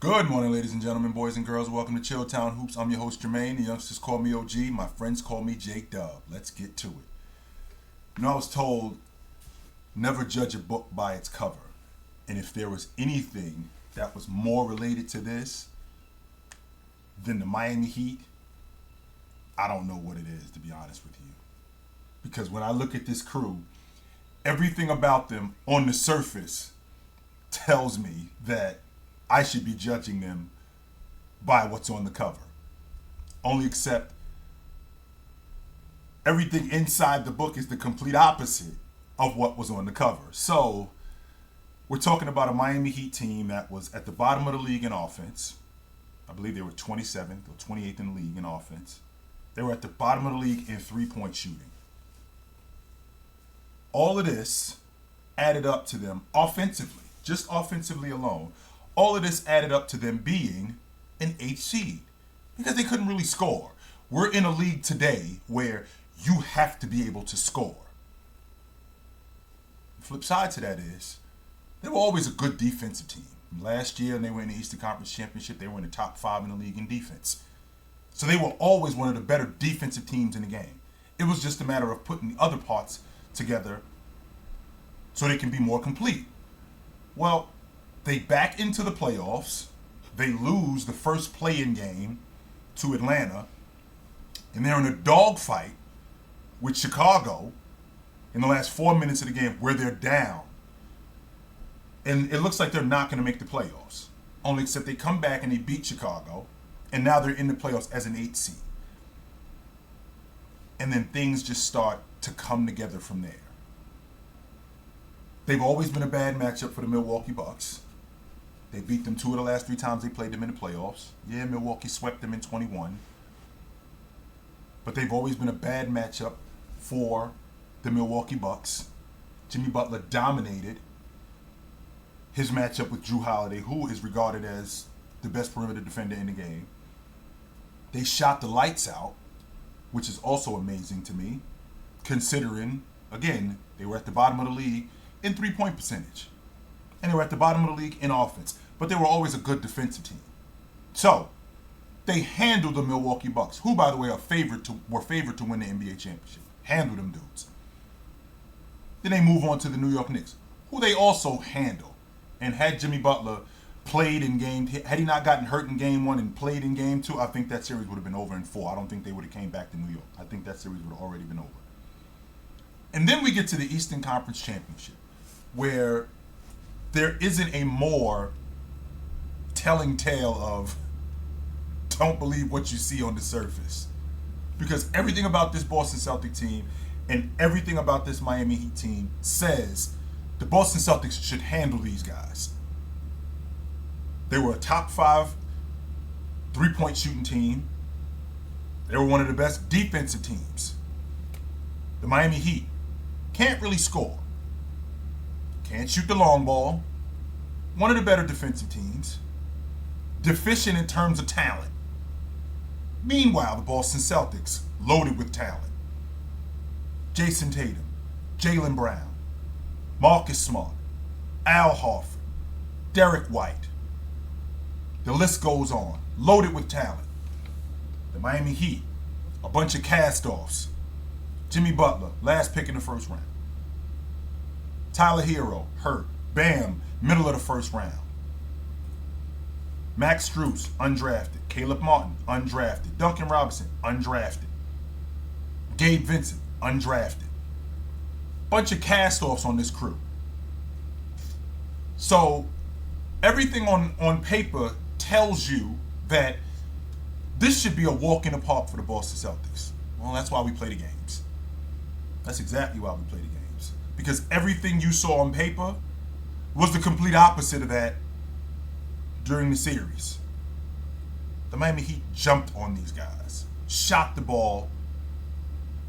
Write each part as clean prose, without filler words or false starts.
Good morning, ladies and gentlemen, boys and girls. Welcome to Chilltown Hoops. I'm your host, Jermaine. The youngsters call me OG. My friends call me Jake Dub. Let's get to it. I was told never judge a book by its cover. And if there was anything that was more related to this than the Miami Heat, I don't know what it is, to be honest with you. Because when I look at this crew, everything about them on the surface tells me that I should be judging them by what's on the cover. Only except everything inside the book is the complete opposite of what was on the cover. So we're talking about a Miami Heat team that was at the bottom of the league in offense. I believe they were 27th or 28th in the league in offense. They were at the bottom of the league in three-point shooting. All of this added up to them offensively, just offensively alone. All of this added up to them being an 8th seed because they couldn't really score. We're in a league today where you have to be able to score. The flip side to that is they were always a good defensive team. Last year, when they were in the Eastern Conference Championship, they were in the top 5 in the league in defense. So they were always one of the better defensive teams in the game. It was just a matter of putting the other parts together so they can be more complete. Well, they back into the playoffs. They lose the first play-in game to Atlanta. And they're in a dogfight with Chicago in the last 4 minutes of the game where they're down. And it looks like they're not going to make the playoffs. Only except they come back and they beat Chicago. And now they're in the playoffs as an 8th seed. And then things just start to come together from there. They've always been a bad matchup for the Milwaukee Bucks. They beat them 2 of the last 3 times they played them in the playoffs. Yeah, Milwaukee swept them in 21. But they've always been a bad matchup for the Milwaukee Bucks. Jimmy Butler dominated his matchup with Jrue Holiday, who is regarded as the best perimeter defender in the game. They shot the lights out, which is also amazing to me, considering, again, they were at the bottom of the league in three-point percentage. And they were at the bottom of the league in offense. But they were always a good defensive team. So, they handled the Milwaukee Bucks, who, by the way, were favored to win the NBA championship. Handled them dudes. Then they move on to the New York Knicks, who they also handle. And had Jimmy Butler played in had he not gotten hurt in game 1 and played in game 2, I think that series would have been over in 4. I don't think they would have came back to New York. I think that series would have already been over. And then we get to the Eastern Conference Championship, where there isn't a more telling tale of don't believe what you see on the surface. Because everything about this Boston Celtic team and everything about this Miami Heat team says the Boston Celtics should handle these guys. They were a top 5 three-point shooting team. They were one of the best defensive teams. The Miami Heat can't really score. Can't shoot the long ball. One of the better defensive teams. Deficient in terms of talent. Meanwhile, the Boston Celtics, loaded with talent. Jason Tatum, Jaylen Brown, Marcus Smart, Al Horford, Derek White. The list goes on. Loaded with talent. The Miami Heat, a bunch of cast-offs. Jimmy Butler, last pick in the first round. Tyler Hero, hurt. Bam, middle of the first round. Max Strus, undrafted. Caleb Martin, undrafted. Duncan Robinson, undrafted. Gabe Vincent, undrafted. Bunch of cast-offs on this crew. So everything on paper tells you that this should be a walk in the park for the Boston Celtics. Well, that's why we play the games. That's exactly why we play the games. Because everything you saw on paper was the complete opposite of that during the series. The Miami Heat jumped on these guys, shot the ball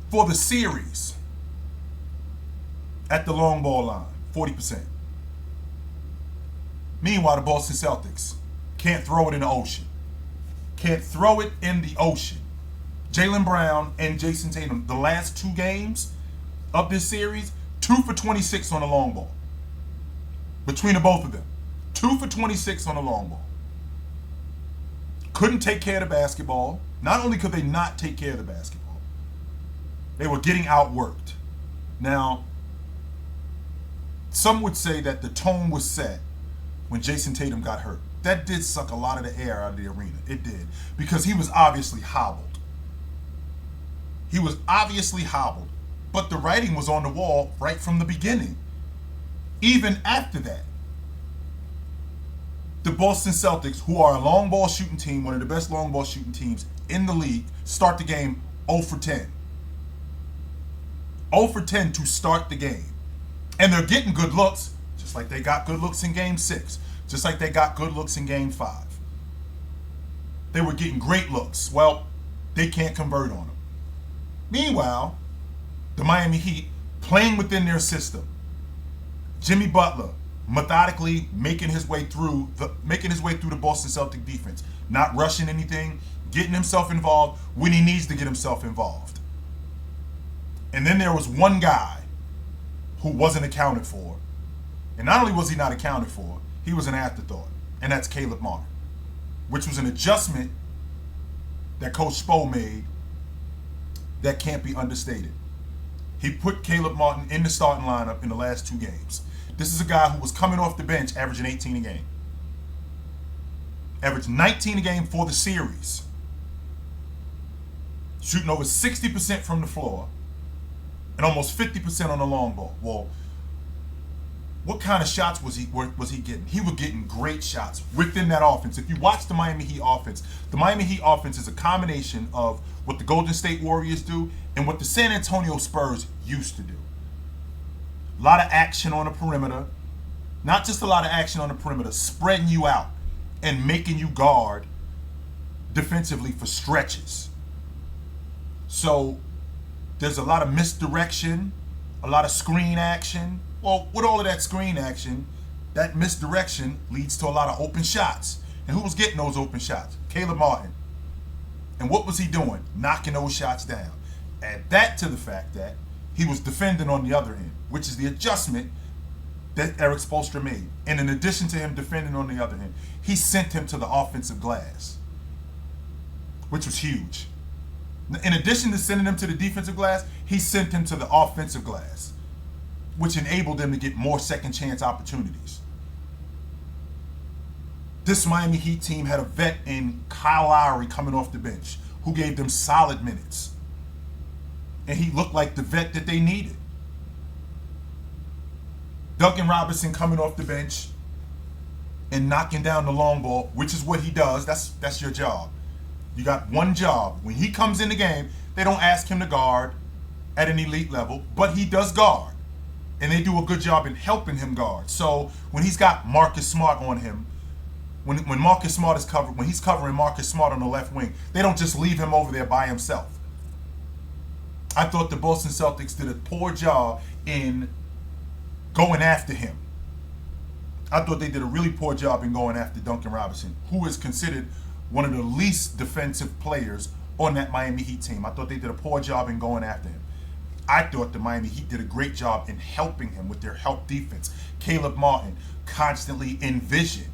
for the series at the long ball line, 40%. Meanwhile, the Boston Celtics can't throw it in the ocean. Can't throw it in the ocean. Jaylen Brown and Jason Tatum, the last 2 games of this series, 2 for 26 on the long ball. Between the both of them. 2 for 26 on the long ball. couldn't take care of the basketball. Not only could they not take care of the basketball, they were getting outworked. Now, some would say that the tone was set when Jason Tatum got hurt. That did suck a lot of the air out of the arena. It did. Because he was obviously hobbled. He was obviously hobbled. But the writing was on the wall right from the beginning. Even after that, the Boston Celtics, who are a long ball shooting team, one of the best long ball shooting teams in the league, start the game 0 for 10. 0 for 10 to start the game. And they're getting good looks, just like they got good looks in Game 6. Just like they got good looks in Game 5. They were getting great looks. Well, they can't convert on them. Meanwhile, the Miami Heat, playing within their system, Jimmy Butler methodically making his way through the Boston Celtic defense, not rushing anything, getting himself involved when he needs to get himself involved. And then there was one guy who wasn't accounted for. And not only was he not accounted for, he was an afterthought. And that's Caleb Martin, which was an adjustment that Coach Spo made that can't be understated. He put Caleb Martin in the starting lineup in the last 2 games. This is a guy who was coming off the bench averaging 18 a game. Averaged 19 a game for the series. Shooting over 60% from the floor and almost 50% on the long ball. Well, what kind of shots was he getting? He was getting great shots within that offense. If you watch the Miami Heat offense is a combination of what the Golden State Warriors do and what the San Antonio Spurs used to do. A lot of action on the perimeter. Not just a lot of action on the perimeter, spreading you out and making you guard defensively for stretches. So there's a lot of misdirection, a lot of screen action. Well, with all of that screen action, that misdirection leads to a lot of open shots. And who was getting those open shots? Caleb Martin. And what was he doing? Knocking those shots down. Add that to the fact that he was defending on the other end, which is the adjustment that Eric Spoelstra made. And in addition to him defending on the other end, he sent him to the offensive glass, which was huge. In addition to sending him to the defensive glass, he sent him to the offensive glass, which enabled them to get more second chance opportunities. This Miami Heat team had a vet in Kyle Lowry coming off the bench who gave them solid minutes. And he looked like the vet that they needed. Duncan Robinson coming off the bench and knocking down the long ball, which is what he does. That's your job. You got one job. When he comes in the game, they don't ask him to guard at an elite level, but he does guard. And they do a good job in helping him guard. So when he's got Marcus Smart on him, when Marcus Smart is covered, when he's covering Marcus Smart on the left wing, they don't just leave him over there by himself. I thought the Boston Celtics did a poor job in going after him. I thought they did a really poor job in going after Duncan Robinson, who is considered one of the least defensive players on that Miami Heat team. I thought they did a poor job in going after him. I thought the Miami Heat did a great job in helping him with their help defense. Caleb Martin constantly in vision,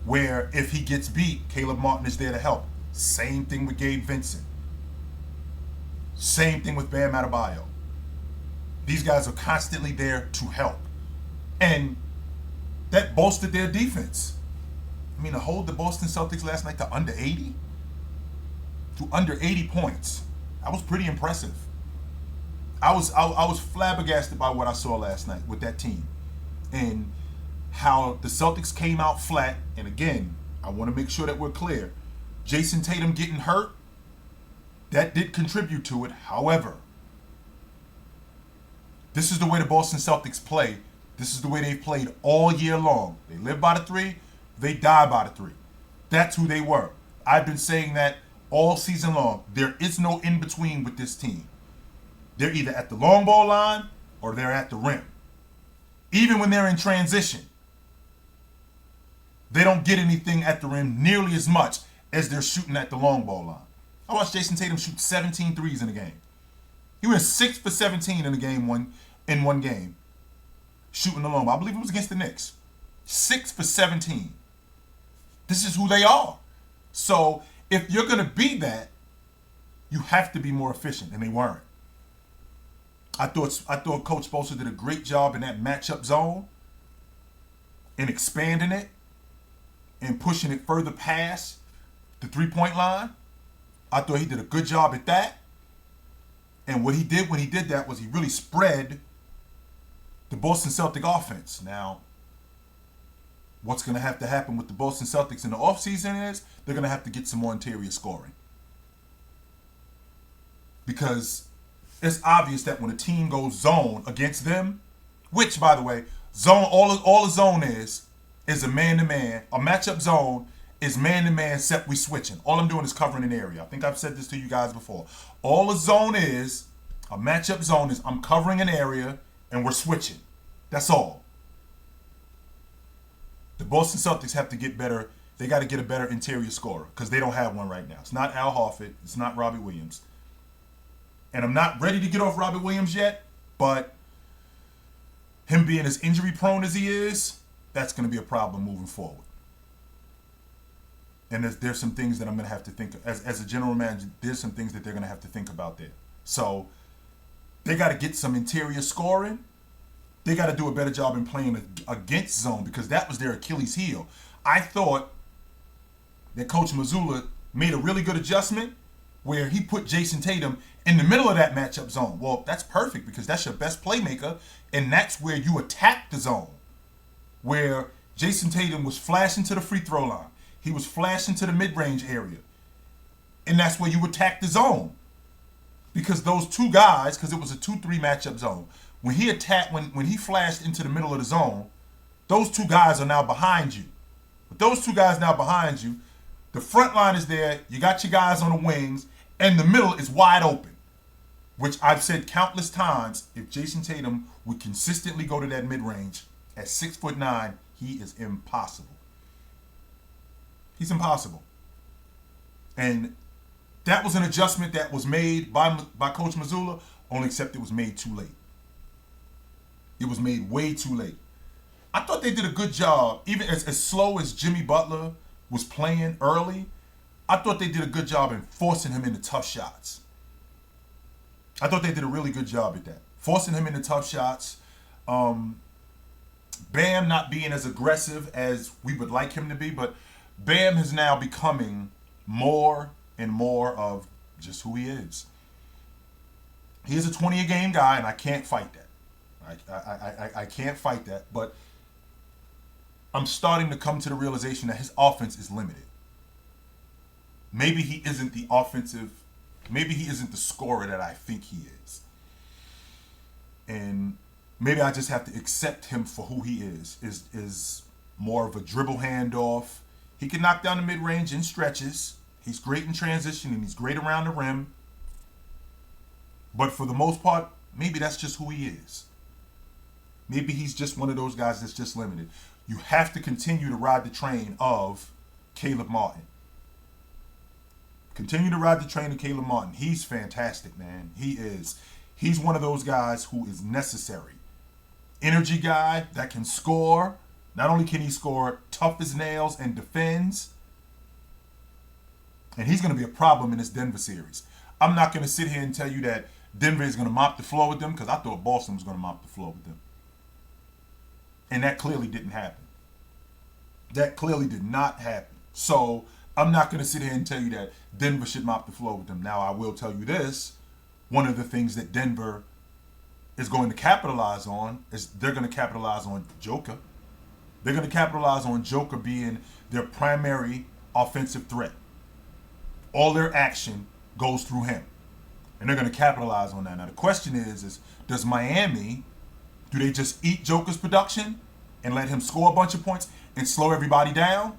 where if he gets beat, Caleb Martin is there to help. Same thing with Gabe Vincent. Same thing with Bam Adebayo. These guys are constantly there to help. And that bolstered their defense. I mean, to hold the Boston Celtics last night to under 80? To under 80 points. That was pretty impressive. I was flabbergasted by what I saw last night with that team. And how the Celtics came out flat. And again, I want to make sure that we're clear. Jason Tatum getting hurt, that did contribute to it. However, this is the way the Boston Celtics play. This is the way they've played all year long. They live by the 3, they die by the 3. That's who they were. I've been saying that all season long. There is no in-between with this team. They're either at the long ball line or they're at the rim. Even when they're in transition, they don't get anything at the rim nearly as much as they're shooting at the long ball line. I watched Jason Tatum shoot 17 threes in a game. He went 6 for 17 in one game, shooting the long ball. I believe it was against the Knicks. 6 for 17. This is who they are. So if you're going to be that, you have to be more efficient, and they weren't. I thought Coach Spoelstra did a great job in that matchup zone, in expanding it, and pushing it further past the 3-point line. I thought he did a good job at that. And what he did when he did that was he really spread the Boston Celtic offense. Now, what's going to have to happen with the Boston Celtics in the offseason is they're going to have to get some more interior scoring. Because it's obvious that when a team goes zone against them, which, by the way, zone all a zone is a man-to-man. A matchup zone is man-to-man except we switching. All I'm doing is covering an area. I think I've said this to you guys before. All a zone is, a matchup zone is I'm covering an area and we're switching. That's all. The Boston Celtics have to get better. They got to get a better interior scorer because they don't have one right now. It's not Al Horford. It's not Robbie Williams. And I'm not ready to get off Robbie Williams yet, but him being as injury prone as he is, that's going to be a problem moving forward. And there's some things that I'm going to have to think of. As a general manager, there's some things that they're going to have to think about there. So they got to get some interior scoring. They got to do a better job in playing against zone because that was their Achilles heel. I thought that Coach Mazzulla made a really good adjustment where he put Jason Tatum in the middle of that matchup zone. Well, that's perfect because that's your best playmaker, and that's where you attack the zone. Where Jason Tatum was flashing to the free throw line. He was flashing to the mid-range area. And that's where you attack the zone. Because those two guys, because it was a 2-3 matchup zone, when he flashed into the middle of the zone, those two guys are now behind you. With those two guys now behind you, the front line is there, you got your guys on the wings, and the middle is wide open. Which I've said countless times, if Jason Tatum would consistently go to that mid-range at 6'9", he is impossible. He's impossible. And that was an adjustment that was made by Coach Mazzulla, only except it was made too late. It was made way too late. I thought they did a good job, even as slow as Jimmy Butler was playing early, I thought they did a good job in forcing him into tough shots. I thought they did a really good job at that. Forcing him into tough shots. Bam not being as aggressive as we would like him to be, but Bam is now becoming more and more of just who he is. He is a 20-a-game guy, and I can't fight that. I can't fight that, but I'm starting to come to the realization that his offense is limited. Maybe he isn't the scorer that I think he is. And maybe I just have to accept him for who he is more of a dribble handoff. He can knock down the mid-range in stretches. He's great in transition and he's great around the rim. But for the most part, maybe that's just who he is. Maybe he's just one of those guys that's just limited. You have to continue to ride the train of Caleb Martin. Continue to ride the train of Caleb Martin. He's fantastic, man. He is. He's one of those guys who is necessary. Energy guy that can score. Not only can he score tough as nails and defends, and he's going to be a problem in this Denver series. I'm not going to sit here and tell you that Denver is going to mop the floor with them because I thought Boston was going to mop the floor with them. And that clearly didn't happen. That clearly did not happen. So I'm not going to sit here and tell you that Denver should mop the floor with them. Now, I will tell you this. One of the things that Denver is going to capitalize on is they're going to capitalize on Joker. They're going to capitalize on Joker being their primary offensive threat. All their action goes through him. And they're going to capitalize on that. Now, the question is does Miami, do they just eat Joker's production and let him score a bunch of points and slow everybody down?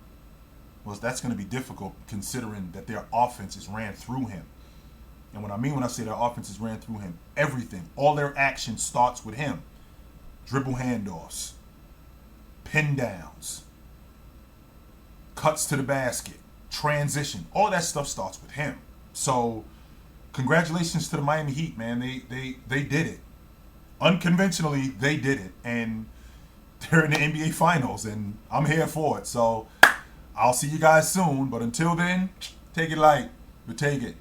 Well, that's going to be difficult considering that their offenses ran through him. And what I mean when I say their offenses ran through him, everything, all their action starts with him. Dribble handoffs, pin downs, cuts to the basket, transition, all that stuff starts with him. So congratulations to the Miami Heat, man. They did it. Unconventionally, they did it. And they're in the NBA Finals, and I'm here for it. So I'll see you guys soon, but until then, take it light, but take it.